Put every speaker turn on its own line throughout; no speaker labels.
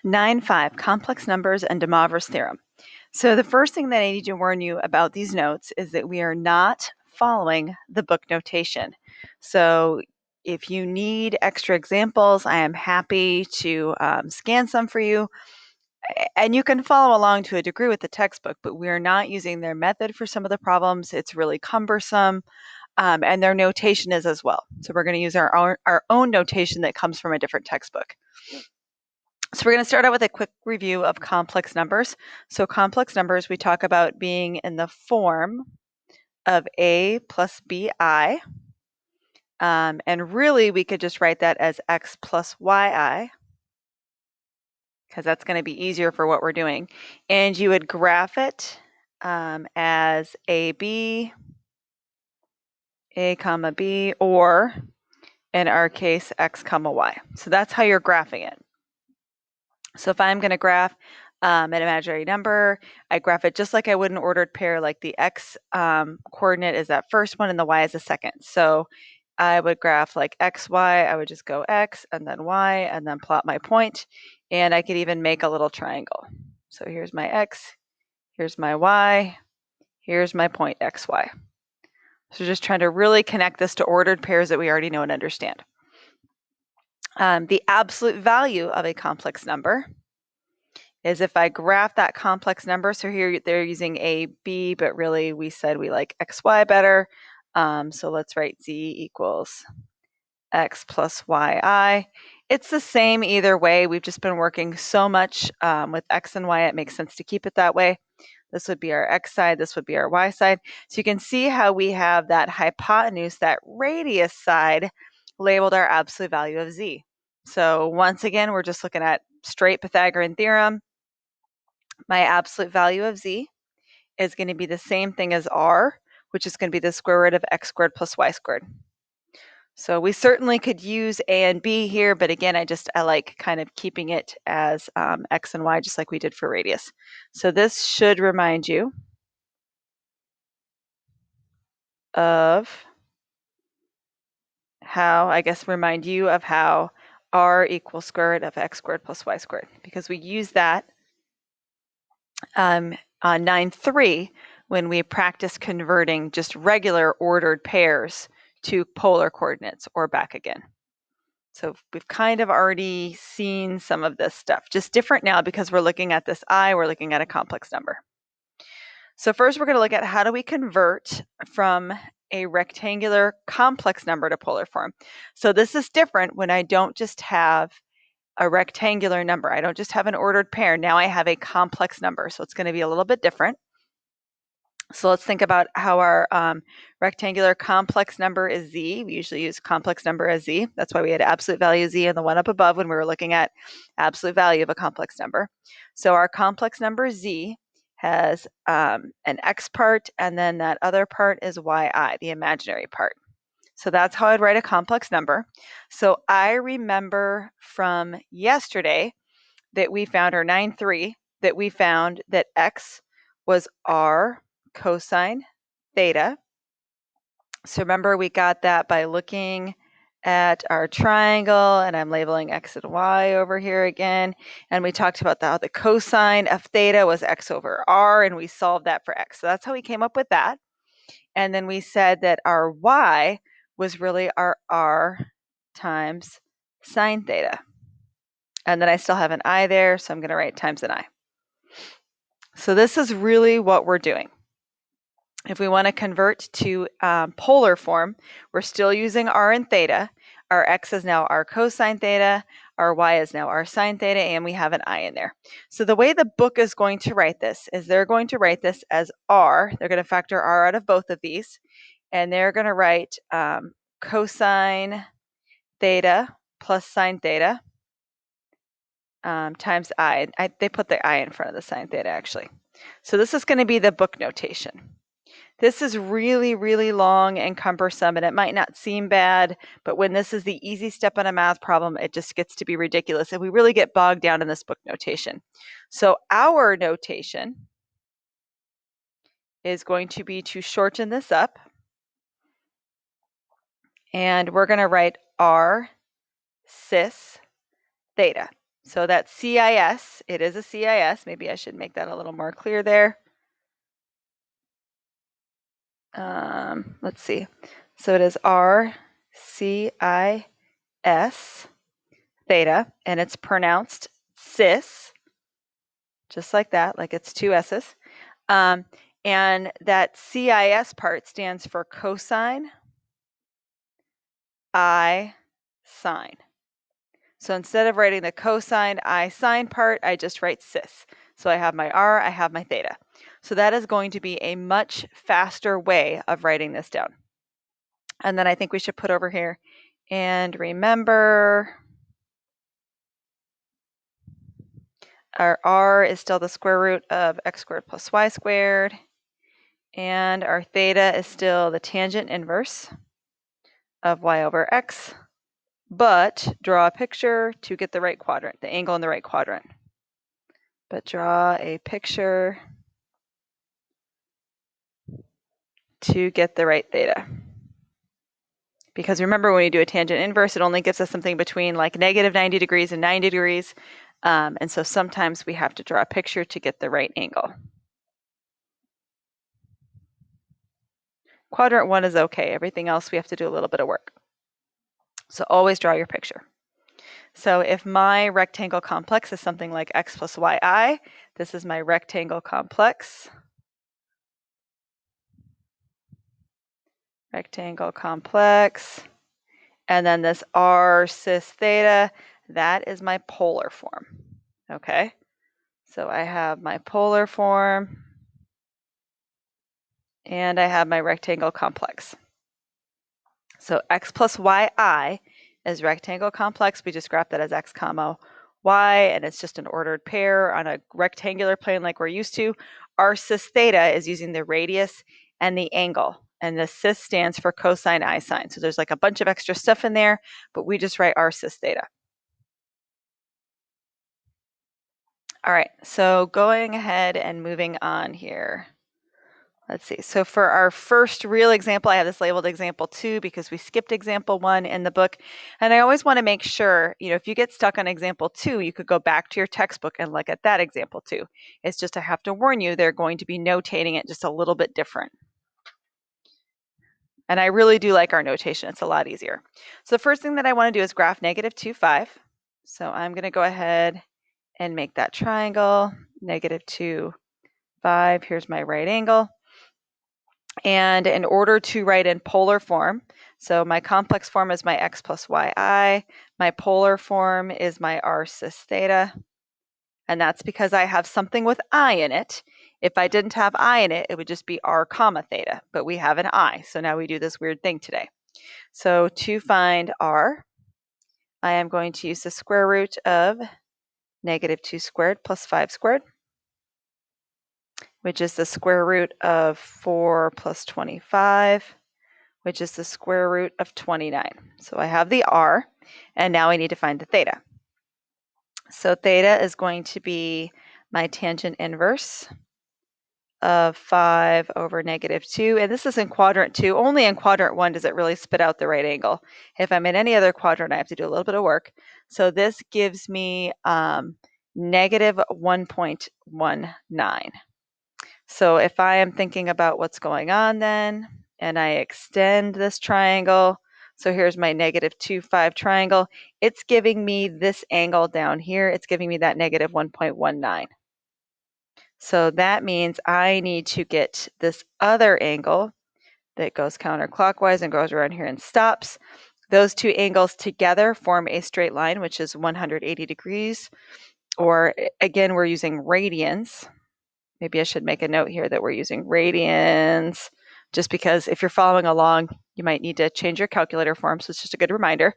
9.5, Complex Numbers and DeMoivre's Theorem. So the first thing that I need to warn you about these notes is that we are not following the book notation. So if you need extra examples, I am happy to scan some for you. And you can follow along to a degree with the textbook, but we are not using their method for some of the problems. It's really cumbersome, and their notation is as well. So we're going to use our own notation that comes from a different textbook. So we're going to start out with a quick review of complex numbers. So complex numbers, we talk about being in the form of a plus bi. And really, we could just write that as x plus yi, because that's going to be easier for what we're doing. And you would graph it as a comma b, or in our case, x comma y. So that's how you're graphing it. So if I'm going to graph an imaginary number, I graph it just like I would an ordered pair, like the x coordinate is that first one and the y is the second. So I would graph like x, y, I would just go x and then y and then plot my point. And I could even make a little triangle. So here's my x, here's my y, here's my point x, y. So just trying to really connect this to ordered pairs that we already know and understand. The absolute value of a complex number is if I graph that complex number. So here they're using a, b, but really we said we like x, y better. So let's write z equals x plus yi. It's the same either way. We've just been working so much with x and y, it makes sense to keep it that way. This would be our x side, this would be our y side. So you can see how we have that hypotenuse, that radius side, labeled our absolute value of z. So once again, we're just looking at straight Pythagorean theorem. My absolute value of z is going to be the same thing as r, which is going to be the square root of x squared plus y squared. So we certainly could use a and b here, but again, I like kind of keeping it as x and y, just like we did for radius. So this should remind you of how, remind you of how r equals square root of x squared plus y squared, because we use that on 9.3 when we practice converting just regular ordered pairs to polar coordinates or back again. So we've kind of already seen some of this stuff, just different now because we're looking at this we're looking at a complex number. So first we're going to look at how do we convert from a rectangular complex number to polar form. So this is different when I don't just have a rectangular number. I don't just have an ordered pair. Now I have a complex number. So it's going to be a little bit different. So let's think about how our rectangular complex number is z. We usually use complex number as z. That's why we had absolute value z and the one up above when we were looking at absolute value of a complex number. So our complex number z has an x part, and then that other part is yi, the imaginary part. So that's how I'd write a complex number. So I remember from yesterday that we found, or 9.3, that we found that x was r cosine theta. So remember, we got that by looking at our triangle, and I'm labeling x and y over here again. And we talked about how the cosine of theta was x over r, and we solved that for x. So that's how we came up with that. And then we said that our y was really our r times sine theta. And then I still have an I there, so I'm going to write times an I. So this is really what we're doing. If we want to convert to polar form, we're still using r and theta. Our x is now r cosine theta, our y is now r sine theta, and we have an I in there. So the way the book is going to write this is they're going to write this as r. They're going to factor r out of both of these, and they're going to write cosine theta plus sine theta times I. They put the I in front of the sine theta, actually. So this is going to be the book notation. This is really, really long and cumbersome, and it might not seem bad, but when this is the easy step on a math problem, it just gets to be ridiculous, and we really get bogged down in this book notation. So our notation is going to be to shorten this up, and we're going to write r cis theta. So that CIS, it is a CIS. Maybe I should make that a little more clear there. Let's see. So it is RCIS theta, and it's pronounced cis, just like that, like it's two S's. And that CIS part stands for cosine I sine. So instead of writing the cosine I sine part, I just write cis. So I have my R, I have my theta. So that is going to be a much faster way of writing this down. And then I think we should put over here and remember our R is still the square root of x squared plus y squared. And our theta is still the tangent inverse of y over x, but draw a picture to get the right quadrant, the angle in the right quadrant. But draw a picture to get the right theta. Because remember, when you do a tangent inverse, it only gives us something between like negative 90 degrees and 90 degrees. And so sometimes we have to draw a picture to get the right angle. Quadrant 1 is okay. Everything else we have to do a little bit of work. So always draw your picture. So if my rectangle complex is something like x plus yi, this is my rectangle complex. Rectangle complex. And then this r cis theta, that is my polar form. Okay, so I have my polar form and I have my rectangle complex. So x plus yi is rectangle complex. We just graph that as x comma y, and it's just an ordered pair on a rectangular plane like we're used to. R cis theta is using the radius and the angle, and the cis stands for cosine I sine. So there's like a bunch of extra stuff in there, but we just write R cis theta. All right, so going ahead and moving on here. Let's see, so for our first real example, I have this labeled example 2 because we skipped example 1 in the book. And I always want to make sure, if you get stuck on example 2, you could go back to your textbook and look at that example 2. It's just I have to warn you, they're going to be notating it just a little bit different. And I really do like our notation. It's a lot easier. So the first thing that I want to do is graph negative 2, 5. So I'm going to go ahead and make that triangle, negative 2, 5. Here's my right angle. And in order to write in polar form, so my complex form is my x plus yi, my polar form is my r cis theta, and that's because I have something with I in it. If I didn't have I in it, it would just be r comma theta, but we have an I, so now we do this weird thing today. So to find r, I am going to use the square root of negative 2 squared plus 5 squared, which is the square root of 4 plus 25, which is the square root of 29. So I have the r, and now I need to find the theta. So theta is going to be my tangent inverse of 5 over negative 2. And this is in quadrant 2. Only in quadrant 1 does it really spit out the right angle. If I'm in any other quadrant, I have to do a little bit of work. So this gives me negative 1.19. So if I am thinking about what's going on then, and I extend this triangle, so here's my negative 2, 5 triangle, it's giving me this angle down here. It's giving me that negative 1.19. So that means I need to get this other angle that goes counterclockwise and goes around here and stops. Those two angles together form a straight line, which is 180 degrees, or again, we're using radians. Maybe I should make a note here that we're using radians, just because if you're following along, you might need to change your calculator form, so it's just a good reminder.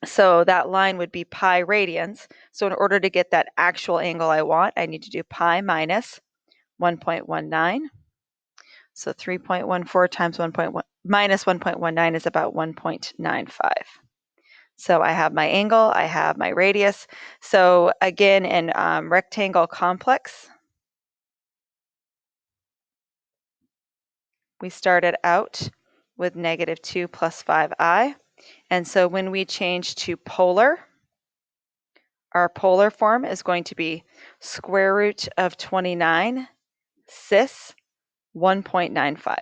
So that line would be pi radians. So in order to get that actual angle I want, I need to do pi minus 1.19. So 3.14 times 1.1 minus 1.19 is about 1.95. So I have my angle, I have my radius. So again, in rectangle complex, we started out with negative 2 plus 5i. And so when we change to polar, our polar form is going to be square root of 29 cis 1.95.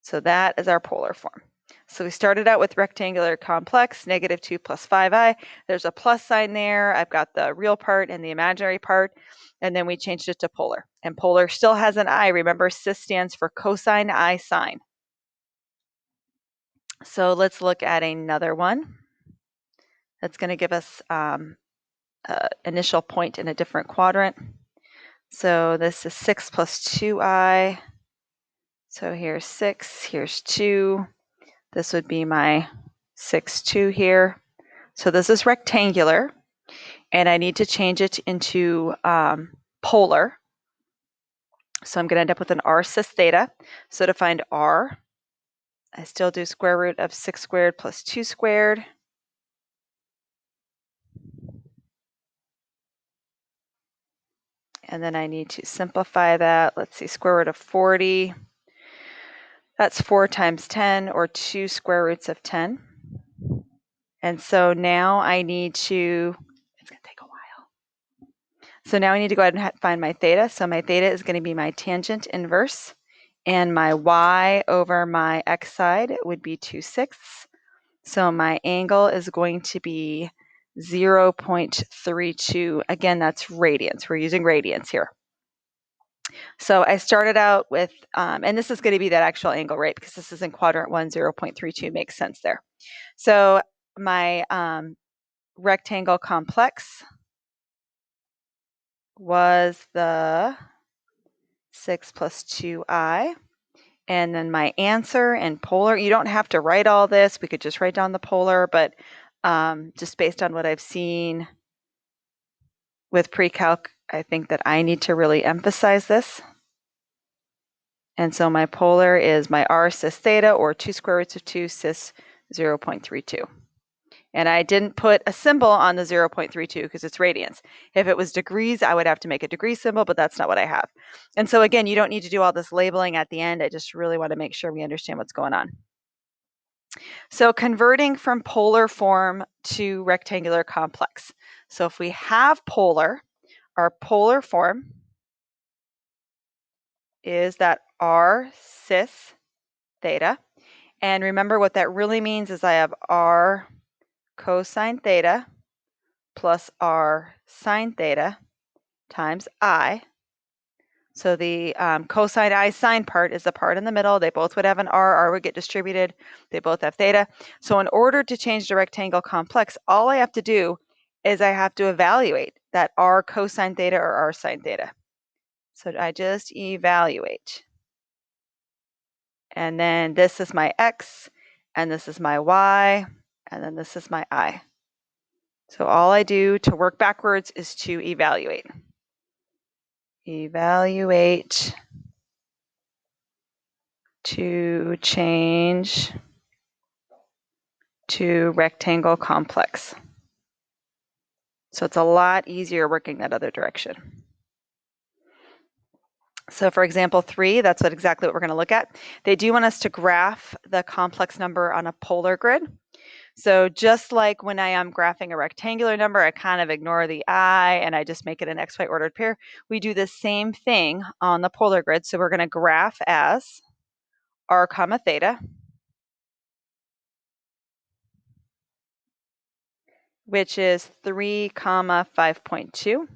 So that is our polar form. So we started out with rectangular complex, -2 plus 5i. There's a plus sign there. I've got the real part and the imaginary part. And then we changed it to polar. And polar still has an I. Remember, cis stands for cosine I sine. So let's look at another one. That's going to give us initial point in a different quadrant. So this is 6 plus 2i. So here's 6, here's 2. This would be my 6, 2 here. So this is rectangular, and I need to change it into polar. So I'm going to end up with an r cis theta. So to find r, I still do square root of 6 squared plus 2 squared. And then I need to simplify that. Let's see, square root of 40. That's 4 times 10, or 2 square roots of 10. And so now I need to, it's going to take a while. So now I need to go ahead and find my theta. So my theta is going to be my tangent inverse. And my y over my x side would be 2/6. So my angle is going to be 0.32. Again, that's radians. We're using radians here. So I started out with, and this is going to be that actual angle, right? Because this is in quadrant 1, 0.32 makes sense there. So my rectangle complex was the 6 plus 2i. And then my answer in polar, you don't have to write all this. We could just write down the polar, but just based on what I've seen with Precalc, I think that I need to really emphasize this. And so my polar is my r cis theta, or 2 square roots of 2 cis 0.32. And I didn't put a symbol on the 0.32 because it's radians. If it was degrees, I would have to make a degree symbol, but that's not what I have. And so again, you don't need to do all this labeling at the end. I just really want to make sure we understand what's going on. So converting from polar form to rectangular complex. So if we have polar, our polar form is that r cis theta. And remember, what that really means is I have r cosine theta plus r sine theta times I. So the cosine I sine part is the part in the middle. They both would have an r would get distributed. They both have theta. So in order to change the rectangle complex, all I have to do is I have to evaluate that r cosine theta or r sine theta. So I just evaluate. And then this is my x, and this is my y, and then this is my I. So all I do to work backwards is to evaluate. Evaluate to change to rectangle complex. So it's a lot easier working that other direction. So for example 3, that's exactly what we're going to look at. They do want us to graph the complex number on a polar grid. So just like when I am graphing a rectangular number, I kind of ignore the I and I just make it an XY ordered pair. We do the same thing on the polar grid. So we're going to graph as r comma theta, which is 3 comma 5.2.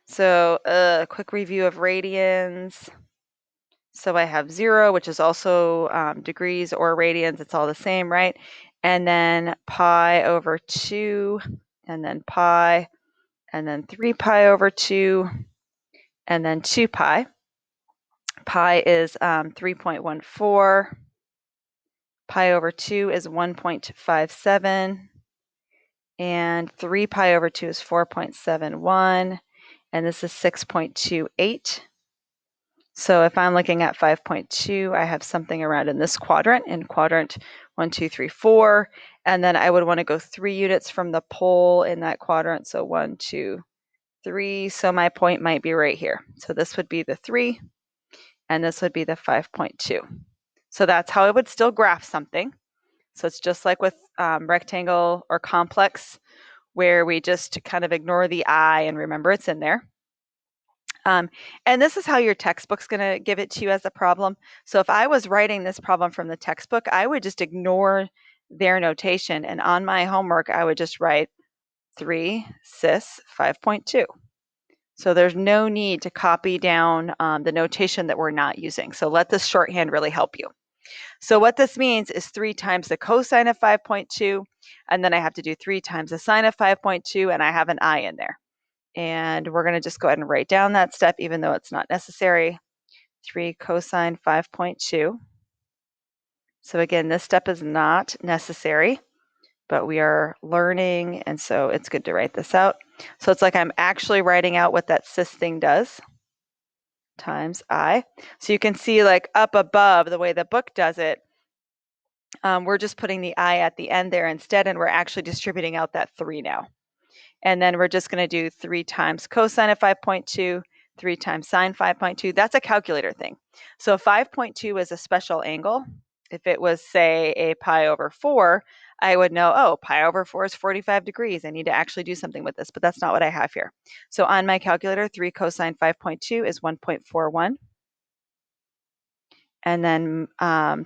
So a quick review of radians. So I have 0, which is also degrees or radians. It's all the same, right? And then pi over 2, and then pi, and then 3 pi over 2, and then 2 pi. Pi is 3.14. Pi over 2 is 1.57. And 3 pi over 2 is 4.71. And this is 6.28. So if I'm looking at 5.2, I have something around in this quadrant, in quadrant 1, 2, 3, 4. And then I would want to go 3 units from the pole in that quadrant. So 1, 2, 3. So my point might be right here. So this would be the 3, and this would be the 5.2. So that's how I would still graph something. So it's just like with rectangle or complex. where we just kind of ignore the I and remember it's in there. And this is how your textbook's going to give it to you as a problem. So if I was writing this problem from the textbook, I would just ignore their notation. And on my homework, I would just write 3 cis 5.2. So there's no need to copy down the notation that we're not using. So let this shorthand really help you. So what this means is 3 times the cosine of 5.2, and then I have to do 3 times the sine of 5.2, and I have an I in there. And we're going to just go ahead and write down that step, even though it's not necessary. 3 cosine 5.2. So again, this step is not necessary, but we are learning, and so it's good to write this out. So it's like I'm actually writing out what that cis thing does, times I. So you can see like up above, the way the book does it, we're just putting the I at the end there instead, and we're actually distributing out that 3 now. And then we're just going to do 3 times cosine of 5.2, 3 times sine 5.2. That's a calculator thing. So 5.2 is a special angle. If it was, say, a pi over 4, I would know, oh, pi over 4 is 45 degrees. I need to actually do something with this, but that's not what I have here. So on my calculator, 3 cosine 5.2 is 1.41. And then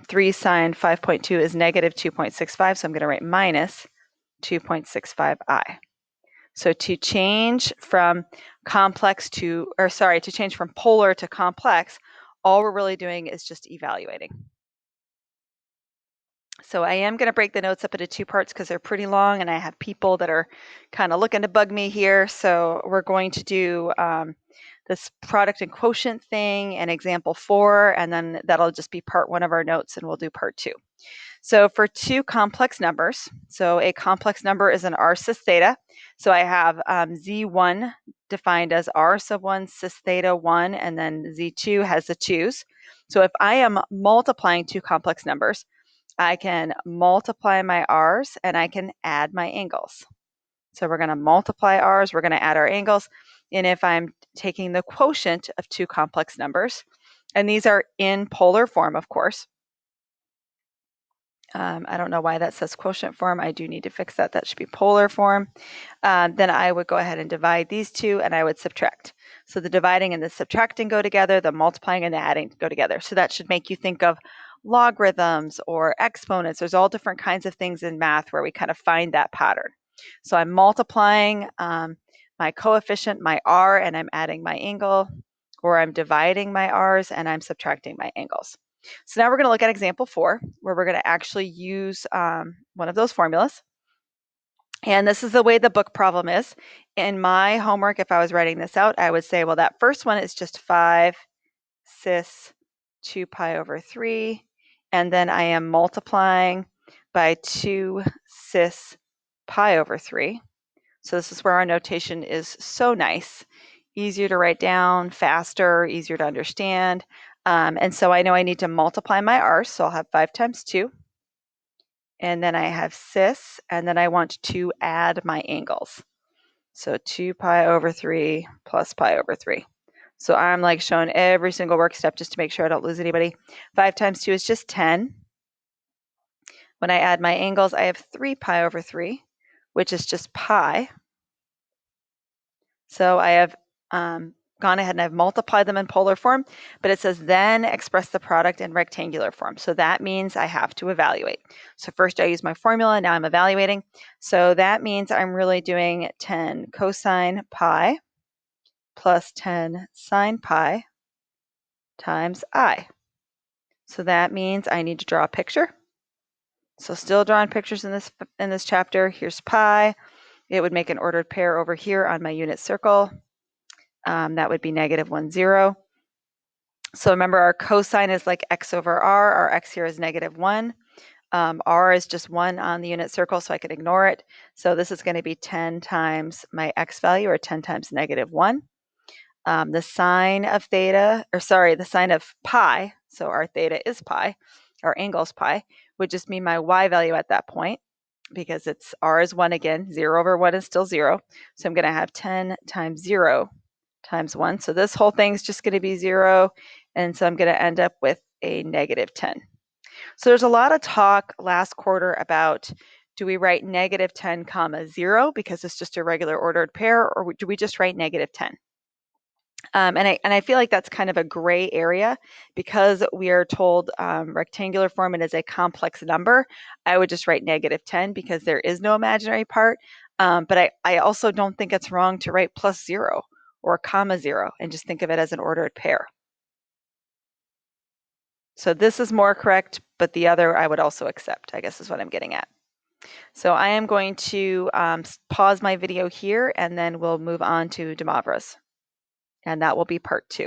3 sine 5.2 is negative 2.65. So I'm going to write minus 2.65i. So to change from change from polar to complex, all we're really doing is just evaluating. So I am going to break the notes up into 2 parts because they're pretty long, and I have people that are kind of looking to bug me here. So we're going to do this product and quotient thing and example 4, and then that'll just be part 1 of our notes, and we'll do part 2. So for 2 complex numbers, so a complex number is an r cis theta. So I have z1 defined as r sub 1 cis theta 1, and then z2 has the 2's. So if I am multiplying 2 complex numbers, I can multiply my r's and I can add my angles. So we're going to multiply r's, we're going to add our angles. And if I'm taking the quotient of 2 complex numbers, and these are in polar form, of course. I don't know why that says quotient form. I do need to fix that. That should be polar form. Then I would go ahead and divide these 2, and I would subtract. So the dividing and the subtracting go together, the multiplying and the adding go together. So that should make you think of logarithms or exponents. There's all different kinds of things in math where we kind of find that pattern. So I'm multiplying my coefficient, my r, and I'm adding my angle, or I'm dividing my r's and I'm subtracting my angles. So now we're going to look at example 4, where we're going to actually use one of those formulas. And this is the way the book problem is. In my homework, if I was writing this out, I would say, well, that first one is just 5 cis 2 pi over 3. And then I am multiplying by 2 cis pi over 3. So this is where our notation is so nice. Easier to write down, faster, easier to understand. And so I know I need to multiply my r's, so I'll have 5 times 2. And then I have cis, and then I want to add my angles. So 2 pi over 3 plus pi over 3. So I'm like showing every single work step just to make sure I don't lose anybody. 5 times 2 is just 10. When I add my angles, I have 3 pi over 3, which is just pi. So I have gone ahead and I've multiplied them in polar form, but it says then express the product in rectangular form. So that means I have to evaluate. So first I use my formula, now I'm evaluating. So that means I'm really doing 10 cosine pi plus 10 sine pi times I. So that means I need to draw a picture. So still drawing pictures in this chapter. Here's pi. It would make an ordered pair over here on my unit circle. That would be negative 1, 0. So remember, our cosine is like x over r. Our x here is negative 1. R is just 1 on the unit circle, so I could ignore it. So this is going to be 10 times my x value, or 10 times negative 1. The sine of the sine of pi, so our theta is pi, our angle is pi, would just mean my y value at that point, because r is 1 again. 0 over 1 is still 0. So I'm going to have 10 times 0 times 1. So this whole thing is just going to be 0. And so I'm going to end up with a negative 10. So there's a lot of talk last quarter about Do we write negative 10 comma 0 because it's just a regular ordered pair, or do we just write negative 10? And I feel like that's kind of a gray area because we are told rectangular form, it is a complex number. I would just write negative 10 because there is no imaginary part. But I also don't think it's wrong to write plus 0 or comma 0 and just think of it as an ordered pair. So this is more correct, but the other I would also accept, I guess is what I'm getting at. So I am going to pause my video here and then we'll move on to DeMoivre's. And that will be part 2.